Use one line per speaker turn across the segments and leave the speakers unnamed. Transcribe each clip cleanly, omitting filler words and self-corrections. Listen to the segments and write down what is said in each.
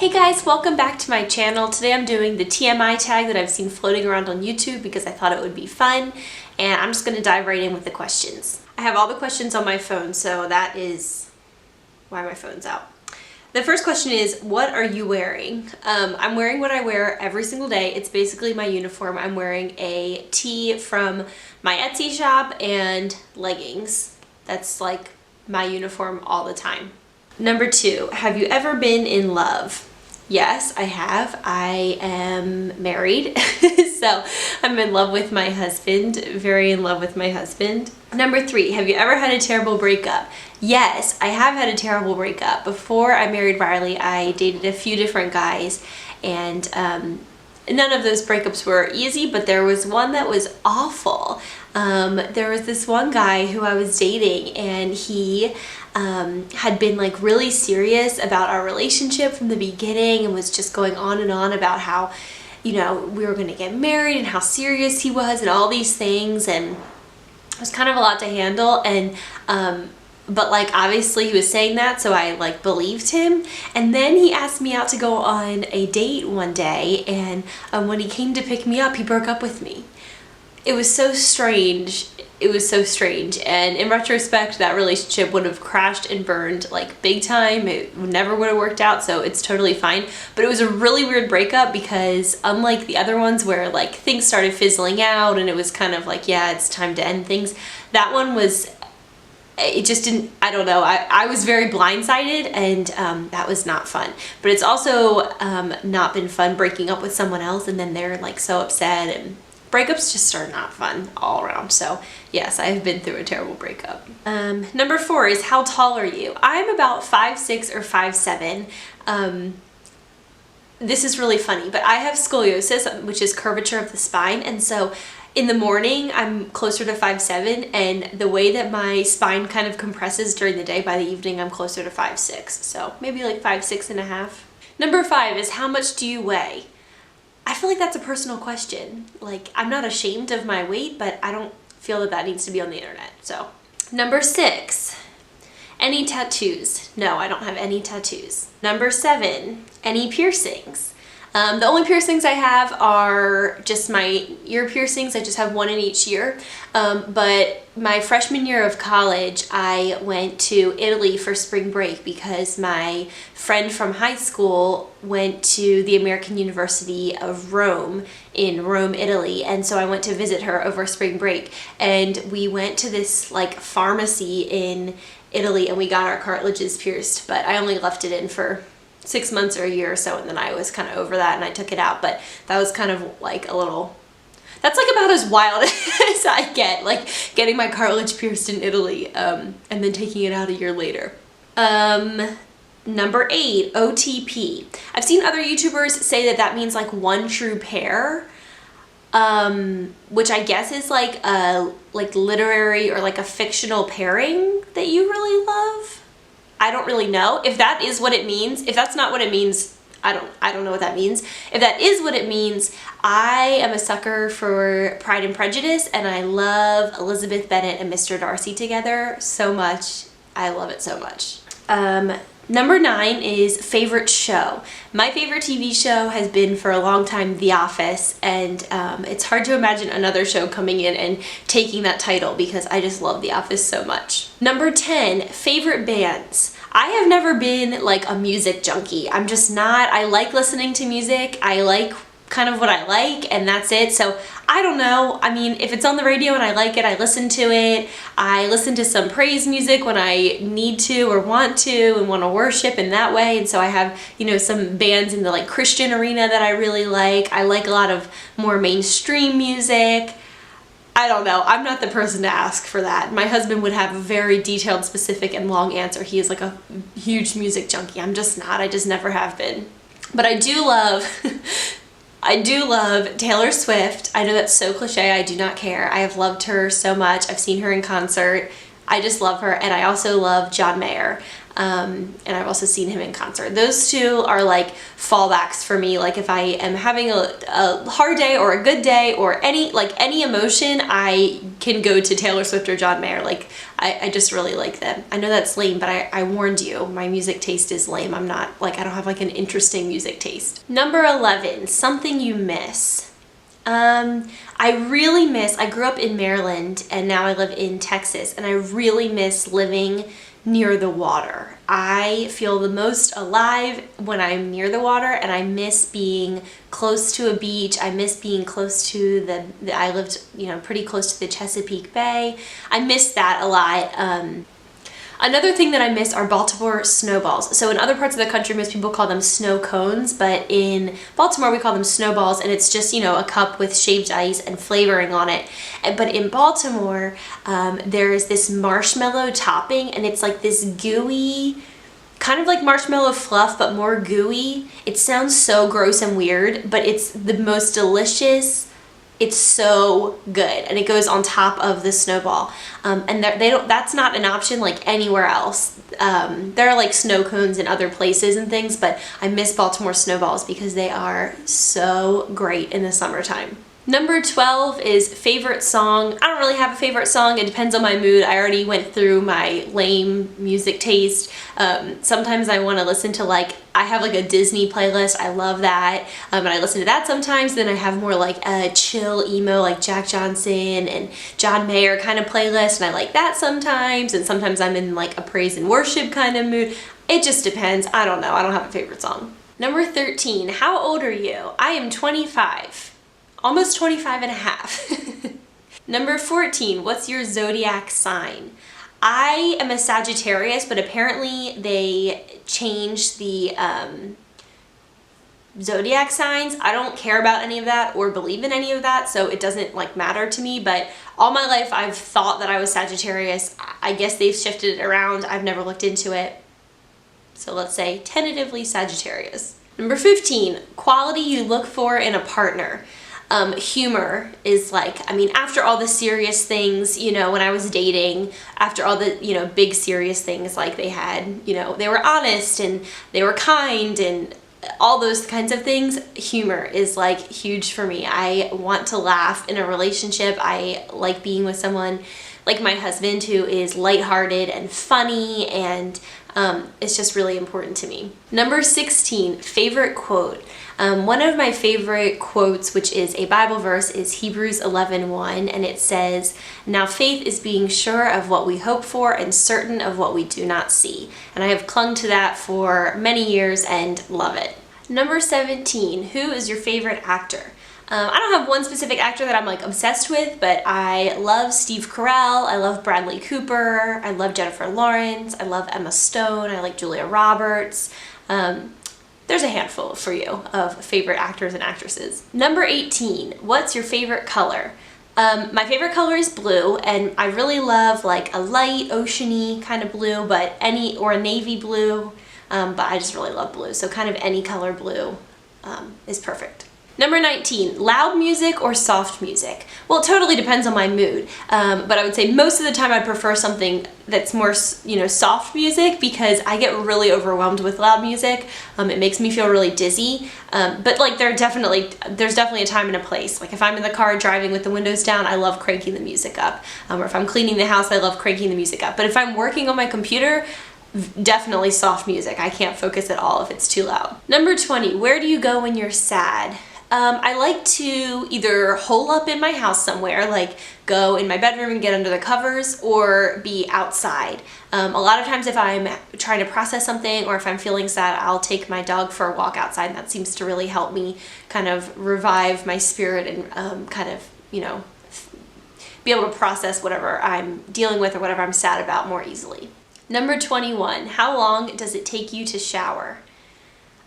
Hey guys, welcome back to my channel. Today I'm doing the TMI tag that I've seen floating around on YouTube because I thought it would be fun, and I'm just going to dive right in with the questions. I have all the questions on my phone, so that is why my phone's out. The first question is, what are you wearing? I'm wearing what I wear every single day. It's basically my uniform. I'm wearing a tee from my Etsy shop and leggings. That's like my uniform all the time. Number 2, have you ever been in love? Yes, I have. I am married, so I'm in love with my husband, very in love with my husband. Number 3, have you ever had a terrible breakup? Yes, I have had a terrible breakup. Before I married Riley, I dated a few different guys, and none of those breakups were easy, but there was one that was awful. There was this one guy who I was dating, and he had been like really serious about our relationship from the beginning and was just going on and on about how, you know, we were going to get married and how serious he was and all these things, and it was kind of a lot to handle. And but like obviously he was saying that, so I like believed him. And then he asked me out to go on a date one day, and when he came to pick me up, he broke up with me. It was so strange. It was so strange, and in retrospect that relationship would have crashed and burned like big time. It never would have worked out, so it's totally fine. But it was a really weird breakup because unlike the other ones where like things started fizzling out and it was kind of like, yeah, it's time to end things, that one was, it just didn't, I don't know, I was very blindsided, and that was not fun. But it's also not been fun breaking up with someone else and then they're like so upset, and breakups just are not fun all around. So yes, I've been through a terrible breakup. Number 4 is, how tall are you? I'm about 5'6" or 5'7". This is really funny, but I have scoliosis, which is curvature of the spine, and so in the morning I'm closer to 5'7", and the way that my spine kind of compresses during the day, by the evening I'm closer to 5'6", so maybe like 5'6.5". Number 5 is, how much do you weigh? I feel like that's a personal question. Like, I'm not ashamed of my weight, but I don't feel that that needs to be on the internet. So, number 6, any tattoos? No, I don't have any tattoos. Number 7, any piercings? The only piercings I have are just my ear piercings. I just have one in each ear. But my freshman year of college, I went to Italy for spring break because my friend from high school went to the American University of Rome in Rome, Italy. And so I went to visit her over spring break. And we went to this like pharmacy in Italy and we got our cartilages pierced. But I only left it in for 6 months or a year or so, and then I was kind of over that and I took it out. But that was kind of like a little, that's like about as wild as I get, like getting my cartilage pierced in Italy and then taking it out a year later. Number 8, OTP. I've seen other YouTubers say that that means like one true pair, which I guess is like a literary or like a fictional pairing that you really love. I don't really know if that is what it means. If that's not what it means, I don't know what that means. If that is what it means, I am a sucker for Pride and Prejudice, and I love Elizabeth Bennet and Mr. Darcy together so much. I love it so much. Number 9 is favorite show. My favorite TV show has been for a long time The Office, and it's hard to imagine another show coming in and taking that title because I just love The Office so much. Number 10, favorite bands. I have never been like a music junkie. I'm just not. I like listening to music. I like kind of what I like, and that's it. So I don't know. I mean, if it's on the radio and I like it, I listen to it. I listen to some praise music when I need to or want to and want to worship in that way. And so I have, you know, some bands in the like Christian arena that I really like. I like a lot of more mainstream music. I don't know. I'm not the person to ask for that. My husband would have a very detailed, specific, and long answer. He is like a huge music junkie. I'm just not. I just never have been. But I do love Taylor Swift. I know that's so cliche. I do not care. I have loved her so much. I've seen her in concert. I just love her, and I also love John Mayer. And I've also seen him in concert. Those two are like fallbacks for me. Like if I am having a hard day or a good day or any emotion, I can go to Taylor Swift or John Mayer. Like I just really like them. I know that's lame, but I warned you, my music taste is lame. I'm not like, I don't have like an interesting music taste. Number 11, something you miss. I grew up in Maryland and now I live in Texas, and I really miss living near the water. I feel the most alive when I'm near the water, and I miss being close to a beach. I miss being close to I lived, pretty close to the Chesapeake Bay. I miss that a lot. Another thing that I miss are Baltimore snowballs. So in other parts of the country, most people call them snow cones, but in Baltimore we call them snowballs, and it's just, a cup with shaved ice and flavoring on it. But in Baltimore, there is this marshmallow topping, and it's like this gooey, kind of like marshmallow fluff, but more gooey. It sounds so gross and weird, but it's the most delicious. It's so good, and it goes on top of the snowball. And that's not an option like anywhere else. There are like snow cones in other places and things, but I miss Baltimore snowballs because they are so great in the summertime. Number 12 is favorite song. I don't really have a favorite song. It depends on my mood. I already went through my lame music taste. Sometimes I want to listen to I have like a Disney playlist. I love that. And I listen to that sometimes. Then I have more like a chill emo like Jack Johnson and John Mayer kind of playlist, and I like that sometimes. And sometimes I'm in like a praise and worship kind of mood. It just depends. I don't know. I don't have a favorite song. Number 13, how old are you? I am 25. Almost 25 and a half. Number 14, what's your zodiac sign? I am a Sagittarius, but apparently they changed the zodiac signs. I don't care about any of that or believe in any of that, so it doesn't matter to me, but all my life I've thought that I was Sagittarius. I guess they've shifted it around. I've never looked into it. So let's say tentatively Sagittarius. Number 15, quality you look for in a partner. Humor is after all the serious things, when I was dating, after all the, big serious things they had, they were honest and they were kind and all those kinds of things, humor is huge for me. I want to laugh in a relationship. I like being with someone like my husband who is lighthearted and funny, and it's just really important to me. Number 16, favorite quote. One of my favorite quotes, which is a Bible verse, is Hebrews 11:1, and it says, "Now faith is being sure of what we hope for and certain of what we do not see." And I have clung to that for many years and love it. Number 17, who is your favorite actor? I don't have one specific actor that I'm obsessed with, but I love Steve Carell, I love Bradley Cooper, I love Jennifer Lawrence, I love Emma Stone, I like Julia Roberts. There's a handful for you of favorite actors and actresses. Number 18, what's your favorite color? My favorite color is blue, and I really love a light oceany kind of blue, or a navy blue, but I just really love blue, so kind of any color blue is perfect. Number 19, loud music or soft music? Well, it totally depends on my mood, but I would say most of the time I prefer something that's more, soft music, because I get really overwhelmed with loud music. It makes me feel really dizzy, but there's definitely a time and a place. If I'm in the car driving with the windows down, I love cranking the music up, or if I'm cleaning the house, I love cranking the music up. But if I'm working on my computer, definitely soft music. I can't focus at all if it's too loud. Number 20, where do you go when you're sad? I like to either hole up in my house somewhere, go in my bedroom and get under the covers, or be outside. A lot of times if I'm trying to process something or if I'm feeling sad, I'll take my dog for a walk outside, and that seems to really help me kind of revive my spirit and be able to process whatever I'm dealing with or whatever I'm sad about more easily. Number 21, how long does it take you to shower?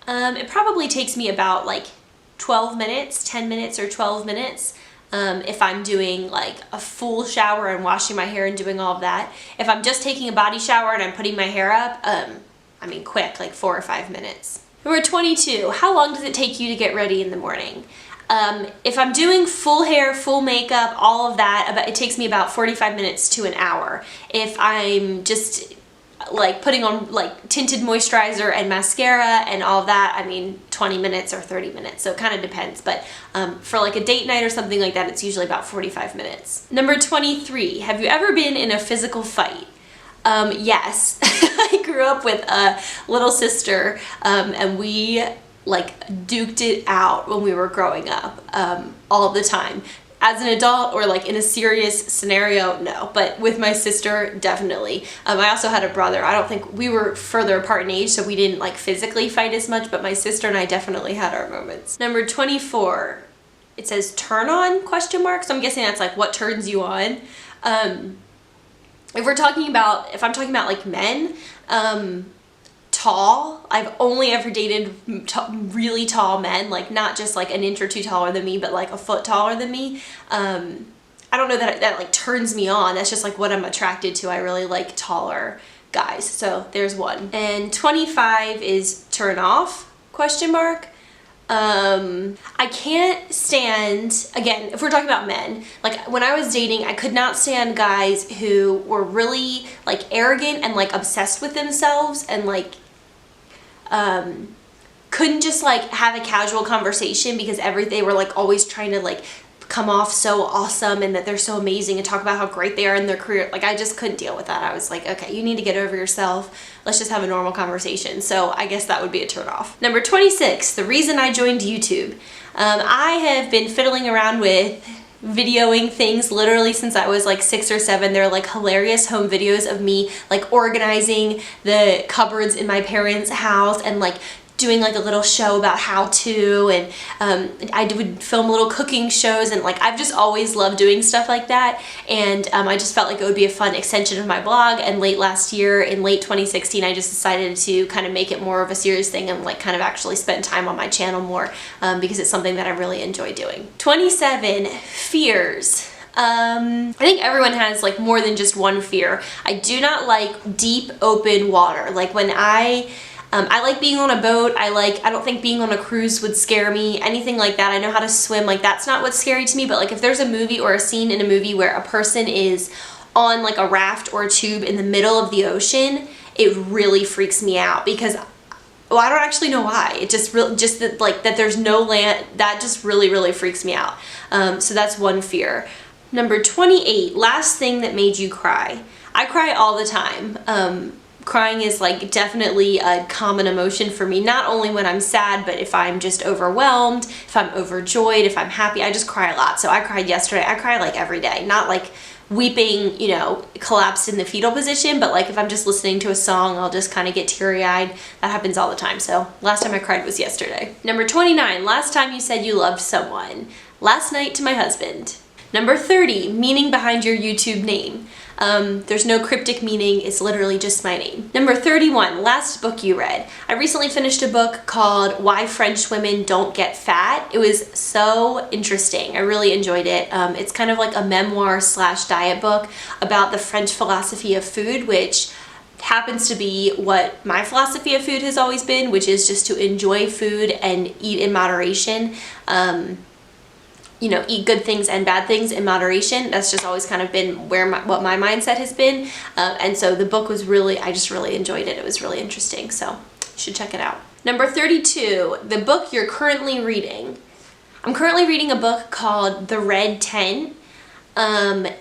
It probably takes me about 12 minutes, 10 minutes or 12 minutes. If I'm doing a full shower and washing my hair and doing all of that. If I'm just taking a body shower and I'm putting my hair up, quick, 4 or 5 minutes. Number 22, how long does it take you to get ready in the morning? If I'm doing full hair, full makeup, all of that, it takes me about 45 minutes to an hour. If I'm just like putting on like tinted moisturizer and mascara and all of that, I mean 20 minutes or 30 minutes, so it kind of depends, but for like a date night or something like that, it's usually about 45 minutes. Number 23, have you ever been in a physical fight? Yes. I grew up with a little sister, and we like duked it out when we were growing up, all the time. As an adult or like in a serious scenario, no, but with my sister, definitely. I also had a brother. I don't think we were further apart in age, so we didn't like physically fight as much, but my sister and I definitely had our moments. Number 24, it says turn on question mark, so I'm guessing that's like what turns you on. If I'm talking about like men, tall. I've only ever dated really tall men, like not just like an inch or two taller than me, but like a foot taller than me. I don't know that like turns me on. That's just like what I'm attracted to. I really like taller guys. So there's one. And 25 is turn off question mark. I can't stand, again, if we're talking about men, like when I was dating, I could not stand guys who were really like arrogant and like obsessed with themselves and like couldn't just like have a casual conversation because they were like always trying to like come off so awesome and that they're so amazing and talk about how great they are in their career. Like I just couldn't deal with that. I was like, okay, you need to get over yourself. Let's just have a normal conversation. So I guess that would be a turn off. Number 26, the reason I joined YouTube. I have been fiddling around with videoing things literally since I was like 6 or 7. They're like hilarious home videos of me like organizing the cupboards in my parents' house and like doing like a little show about how to, and I would film little cooking shows, and like I've just always loved doing stuff like that, and I just felt like it would be a fun extension of my blog. And late last year, in late 2016, I just decided to kind of make it more of a serious thing and like kind of actually spend time on my channel more, because it's something that I really enjoy doing. 27, fears. I think everyone has like more than just one fear. I do not like deep open water. Like when I like being on a boat. I don't think being on a cruise would scare me, anything like that. I know how to swim, like that's not what's scary to me, but like if there's a movie or a scene in a movie where a person is on like a raft or a tube in the middle of the ocean, it really freaks me out because, well, I don't actually know why. It just that there's no land, that just really freaks me out. So that's one fear. Number 28, last thing that made you cry. I cry all the time. Crying is like definitely a common emotion for me, not only when I'm sad, but if I'm just overwhelmed, if I'm overjoyed, if I'm happy, I just cry a lot. So I cried yesterday. I cry like every day, not like weeping, you know, collapsed in the fetal position, but like if I'm just listening to a song, I'll just kind of get teary-eyed. That happens all the time. So last time I cried was yesterday. Number 29, last time you said you loved someone. Last night to my husband. Number 30, meaning behind your YouTube name. There's no cryptic meaning, it's literally just my name. Number 31, last book you read. I recently finished a book called Why French Women Don't Get Fat. It was so interesting. I really enjoyed it. It's kind of like a memoir / diet book about the French philosophy of food, which happens to be what my philosophy of food has always been, which is just to enjoy food and eat in moderation. You know, eat good things and bad things in moderation. That's just always kind of been what my mindset has been. And so the book was I just really enjoyed it. It was really interesting, so you should check it out. Number 32, the book you're currently reading. I'm currently reading a book called The Red Tent, and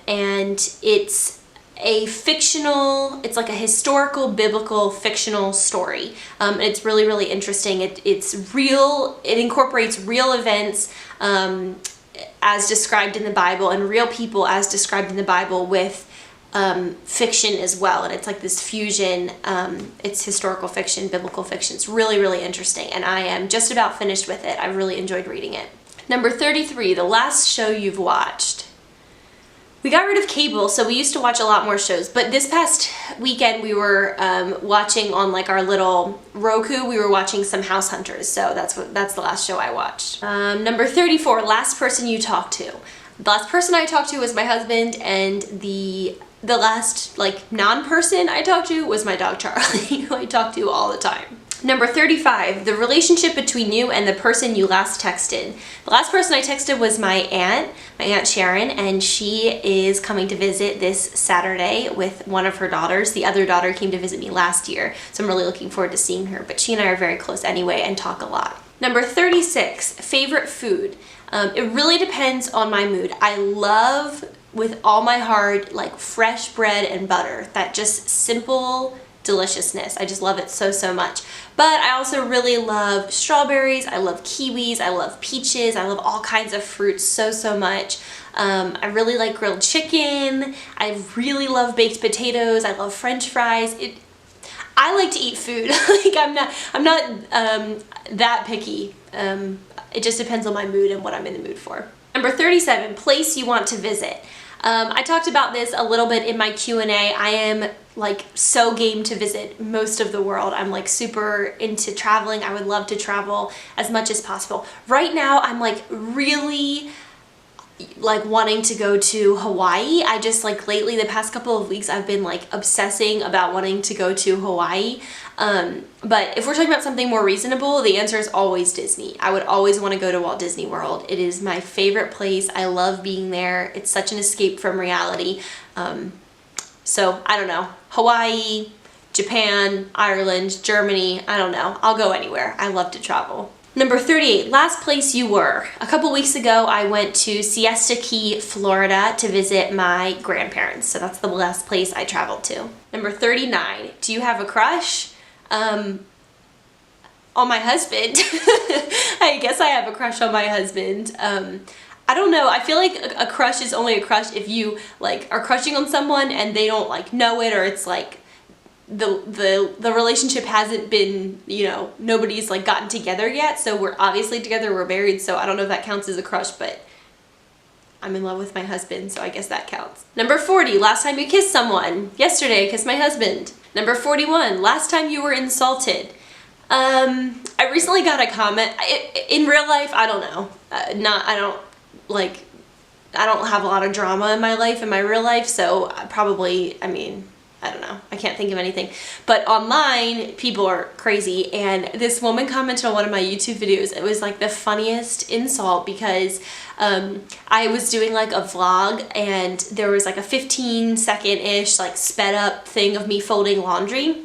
it's like a historical, biblical, fictional story. And it's really interesting. It's real, it incorporates real events, as described in the Bible, and real people as described in the Bible with fiction as well. And it's like this fusion. It's historical fiction, biblical fiction. It's really interesting, and I am just about finished with it. I really enjoyed reading it. Number 33, the last show you've watched. We got rid of cable, so we used to watch a lot more shows, but this past weekend we were watching on like our little Roku, we were watching some House Hunters, so that's the last show I watched. Number 34, last person you talked to. The last person I talked to was my husband, and the last like non-person I talked to was my dog Charlie, who I talk to all the time. Number 35, the relationship between you and the person you last texted. The last person I texted was my Aunt Sharon, and she is coming to visit this Saturday with one of her daughters. The other daughter came to visit me last year, so I'm really looking forward to seeing her, but she and I are very close anyway and talk a lot. Number 36, favorite food. It really depends on my mood. I love, with all my heart, like fresh bread and butter. That just simple deliciousness. I just love it so, so much. But I also really love strawberries. I love kiwis. I love peaches. I love all kinds of fruits so, so much. I really like grilled chicken. I really love baked potatoes. I love French fries. I like to eat food. Like I'm not that picky. It just depends on my mood and what I'm in the mood for. Number 37, place you want to visit. I talked about this a little bit in my Q&A. I am like so game to visit most of the world. I'm like super into traveling. I would love to travel as much as possible. Right now, I'm like really like wanting to go to Hawaii. I just like lately, the past couple of weeks, I've been like obsessing about wanting to go to Hawaii. But if we're talking about something more reasonable, the answer is always Disney. I would always want to go to Walt Disney World. It is my favorite place. I love being there. It's such an escape from reality. So I don't know, Hawaii, Japan, Ireland, Germany, I don't know. I'll go anywhere. I love to travel. Number 38, last place you were. A couple weeks ago, I went to Siesta Key, Florida to visit my grandparents. So that's the last place I traveled to. Number 39, do you have a crush? On my husband. I guess I have a crush on my husband. I don't know. I feel like a crush is only a crush if you like are crushing on someone and they don't like know it, or it's like the relationship hasn't been, you know, nobody's like gotten together yet. So we're obviously together, we're married, so I don't know if that counts as a crush, but I'm in love with my husband, so I guess that counts. Number 40, last time you kissed someone. Yesterday I kissed my husband. Number 41, last time you were insulted. I recently got a comment. In real life, I don't know. I don't have a lot of drama in my life, in my real life, so probably, I don't know. I can't think of anything. But online, people are crazy, and this woman commented on one of my YouTube videos. It was like the funniest insult because I was doing like a vlog, and there was like a 15-second-ish like sped up thing of me folding laundry,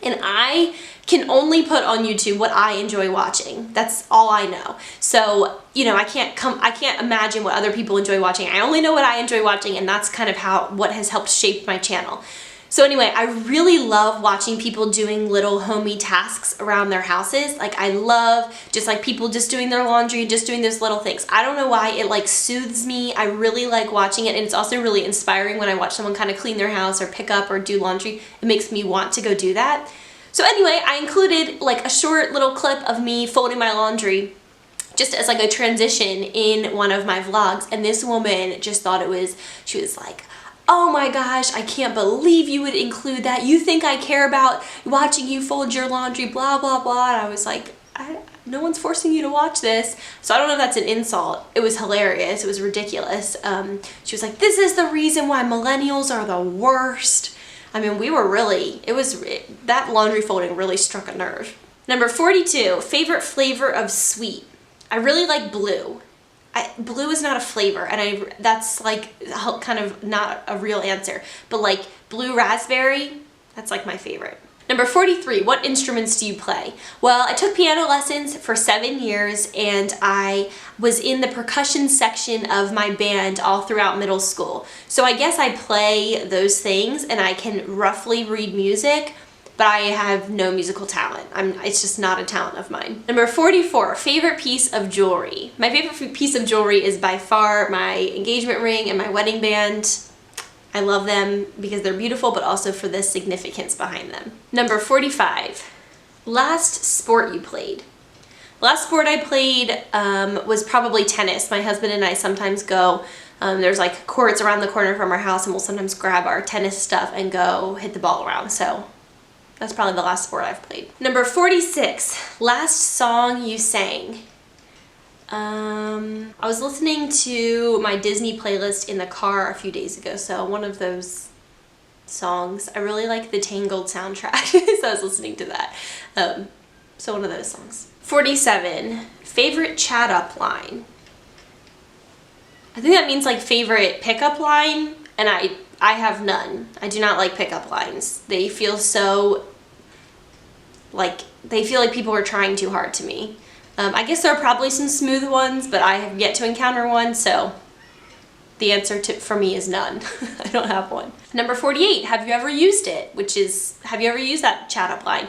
and I can only put on YouTube what I enjoy watching. That's all I know. So, you know, I can't imagine what other people enjoy watching. I only know what I enjoy watching, and that's kind of what has helped shape my channel. So anyway, I really love watching people doing little homey tasks around their houses. Like I love just like people just doing their laundry, just doing those little things. I don't know why, it like soothes me. I really like watching it, and it's also really inspiring when I watch someone kind of clean their house or pick up or do laundry. It makes me want to go do that. So anyway, I included like a short little clip of me folding my laundry just as like a transition in one of my vlogs, and this woman just thought she was like, oh my gosh, I can't believe you would include that. You think I care about watching you fold your laundry, blah, blah, blah. And I was like, no one's forcing you to watch this. So I don't know if that's an insult. It was hilarious. It was ridiculous. She was like, this is the reason why millennials are the worst. I mean, that laundry folding really struck a nerve. Number 42, favorite flavor of sweet. I really like blue. Blue is not a flavor, and that's like kind of not a real answer, but like blue raspberry, that's like my favorite. Number 43, what instruments do you play? Well, I took piano lessons for 7 years, and I was in the percussion section of my band all throughout middle school. So I guess I play those things, and I can roughly read music, but I have no musical talent. It's just not a talent of mine. Number 44, favorite piece of jewelry. My favorite piece of jewelry is by far my engagement ring and my wedding band. I love them because they're beautiful, but also for the significance behind them. Number 45, last sport you played. Last sport I played was probably tennis. My husband and I sometimes go, there's like courts around the corner from our house, and we'll sometimes grab our tennis stuff and go hit the ball around. So that's probably the last sport I've played. Number 46, last song you sang. I was listening to my Disney playlist in the car a few days ago, so one of those songs. I really like the Tangled soundtrack, so I was listening to that. So one of those songs. 47, favorite chat up line. I think that means like favorite pickup line, and I have none. I do not like pickup lines. They feel so like, they feel like people are trying too hard to me. I guess there are probably some smooth ones, but I have yet to encounter one, so the answer for me is none. I don't have one. Number 48, have you ever used it? Which is, have you ever used that chat up line?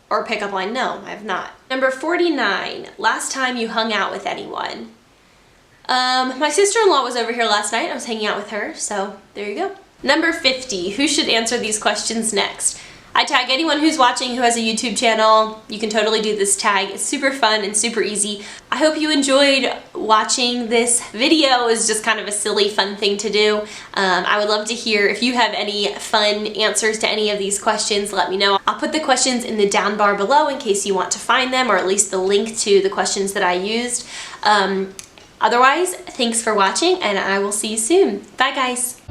Or pickup line? No, I have not. Number 49, last time you hung out with anyone. My sister-in-law was over here last night. I was hanging out with her, so there you go. Number 50, who should answer these questions next? I tag anyone who's watching who has a YouTube channel. You can totally do this tag. It's super fun and super easy. I hope you enjoyed watching this video. It's just kind of a silly, fun thing to do. I would love to hear if you have any fun answers to any of these questions. Let me know. I'll put the questions in the down bar below in case you want to find them, or at least the link to the questions that I used. Otherwise, thanks for watching, and I will see you soon. Bye, guys.